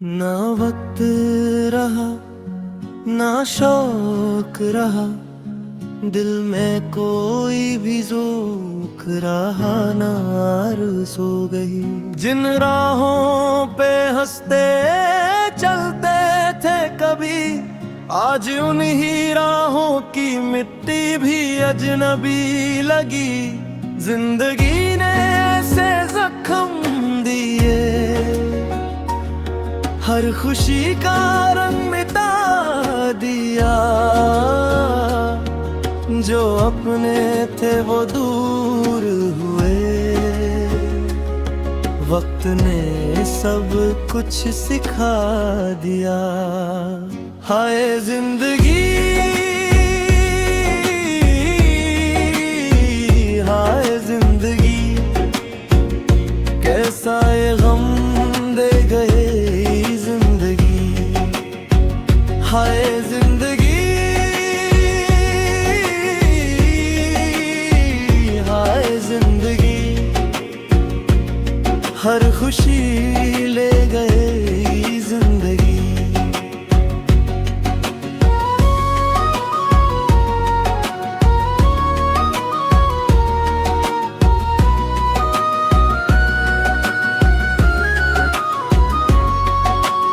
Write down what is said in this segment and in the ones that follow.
ना वक्त रहा ना शौक रहा, दिल में कोई भी ज़ौक़ रहा ना आरज़ू हो गई। जिन राहों पे हंसते चलते थे कभी, आज उन्हीं राहों की मिट्टी भी अजनबी लगी। जिंदगी ने ऐसे जख्म दिए, हर खुशी का रंग मिटा दिया। जो अपने थे वो दूर हुए, वक्त ने सब कुछ सिखा दिया। हाय जिंदगी, हाय जिंदगी, कैसा ये गम दे गए जिंदगी। हाय जिंदगी, हाय जिंदगी, हर खुशी ले गए जिंदगी।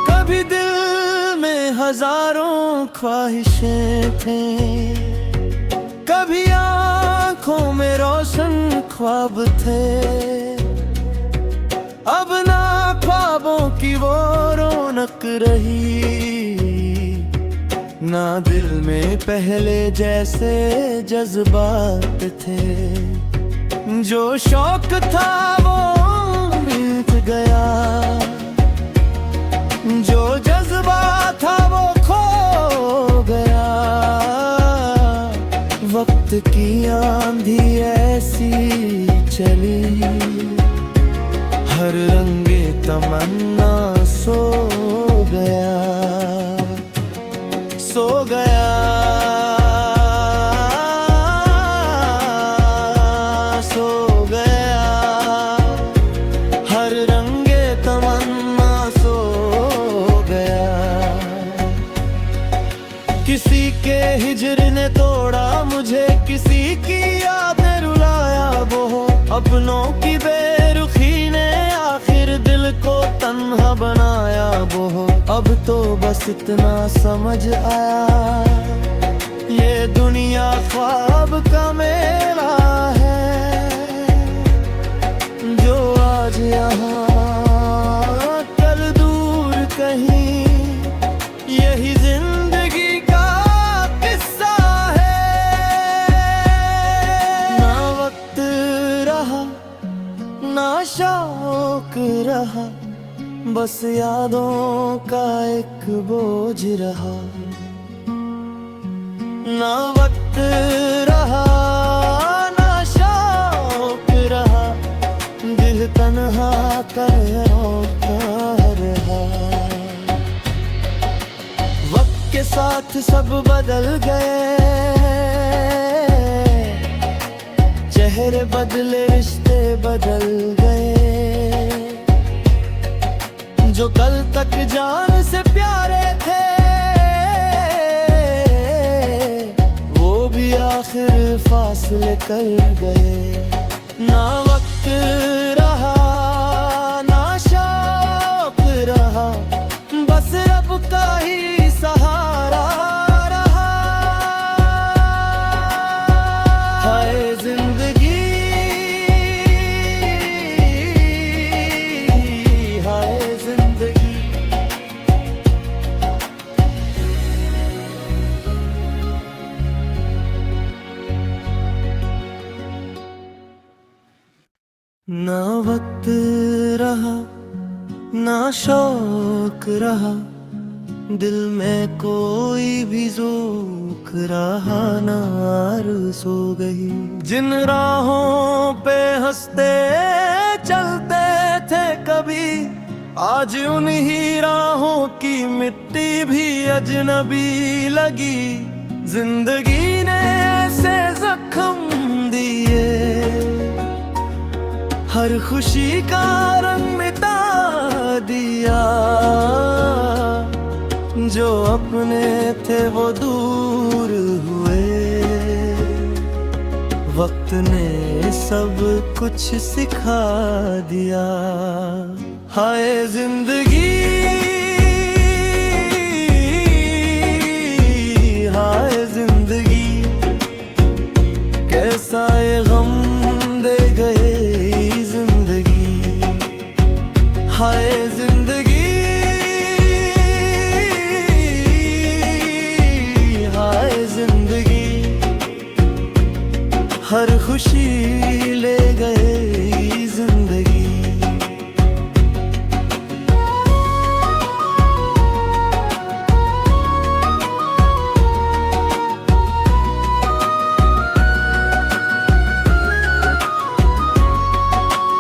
कभी दिल में हजारों ख्वाहिशें थे, कभी आंखों में रोशन ख्वाब थे। अब ना ख्वाबों की वो रौनक रही, ना दिल में पहले जैसे जज्बात थे। जो शौक था वो मिट गया, जो जज्बा था वो खो गया। वक्त की आंधी ऐसी चली, हर रंगे तमन्ना सो गया, सो गया, सो गया। हर रंगे तमन्ना सो गया। किसी के हिजर ने तोड़ा मुझे, किसी की याद ने रुलाया वो। अपनों की बेरुखी ने आखिर दिल को तन्हा बनाया वो। अब तो बस इतना समझ आया, ये दुनिया ख्वाब का मेला है। जो आज यहाँ कल दूर कहीं, यही जिंदगी का किस्सा है। ना वक्त रहा ना शौक रहा, बस यादों का एक बोझ रहा। ना वक्त रहा ना शौक रहा, दिल तन्हा कर रहा। वक्त के साथ सब बदल गए, चेहरे बदले रिश्ते बदल गए। जो कल तक जान से प्यारे थे, वो भी आखिर फासले कर गए। ना वक्त रहा ना शौक रहा, बस रब का ही सहारा रहा। हाय जिंदगी, हाय जिंदगी। ना वक्त रहा ना शौक रहा, दिल में कोई भी ज़ौक़ रहा ना आरज़ू हो गई। जिन राहों पे हंसते चलते थे कभी, आज उन्हीं राहों की मिट्टी भी अजनबी लगी। जिंदगी ने ऐसे जख्म दिए, हर खुशी का रंग मिटा दिया। सामने थे वो दूर हुए। वक्त ने सब कुछ सिखा दिया। हाय जिंदगी, हाय जिंदगी, कैसा ये गम दे गए जिंदगी। हाय जिंदगी, हाय जिंदगी, हर खुशी ले गए जिंदगी।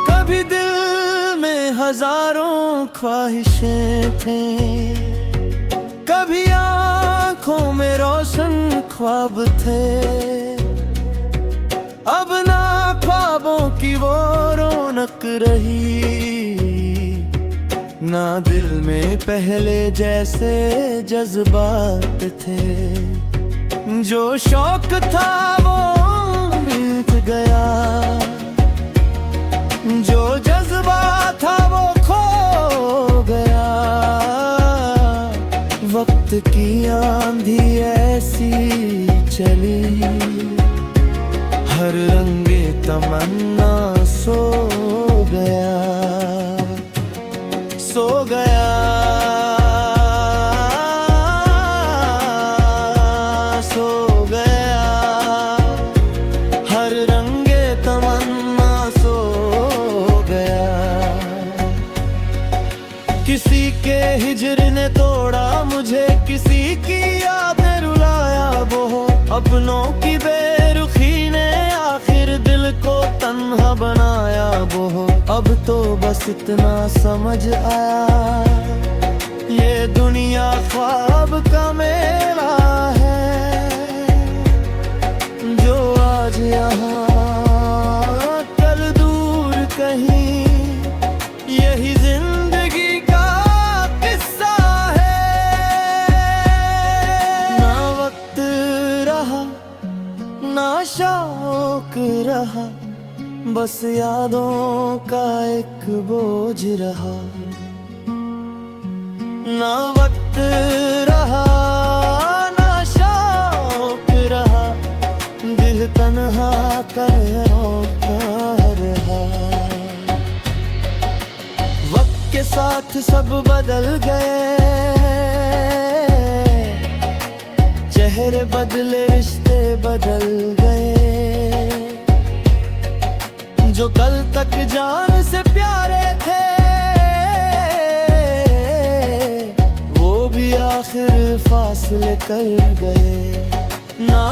कभी दिल में हजारों ख्वाहिशें थे, कभी आंखों में रोशन ख्वाब थे। अब ना ख्वाबों की वो रौनक रही, ना दिल में पहले जैसे जज्बात थे। जो शौक था वो मिट गया, जो जज्बा था वो खो गया। वक्त की आंधी ऐसी चली, हर रंगे तमन्ना सो गया, सो गया, सो गया। हर रंगे तमन्ना सो गया। किसी के हिजर ने तोड़ा मुझे, किसी की याद ने रुलाया वो। अपनों की बेरुखी ने आखिर दिल को तन्हा बनाया वो। अब तो बस इतना समझ आया, ये दुनिया ख्वाब का मेला है। जो आज यहाँ कल दूर कहीं, यही जिंदगी का किस्सा है। ना वक्त रहा, ना शौक रहा, बस यादों का एक बोझ रहा। ना वक्त रहा, ना शौक रहा, दिल तन्हा कर रहा। वक्त के साथ सब बदल गए, चेहरे बदले रिश्ते बदल गए। जो कल तक जान से प्यारे थे, वो भी आखिर फासले कर गए। ना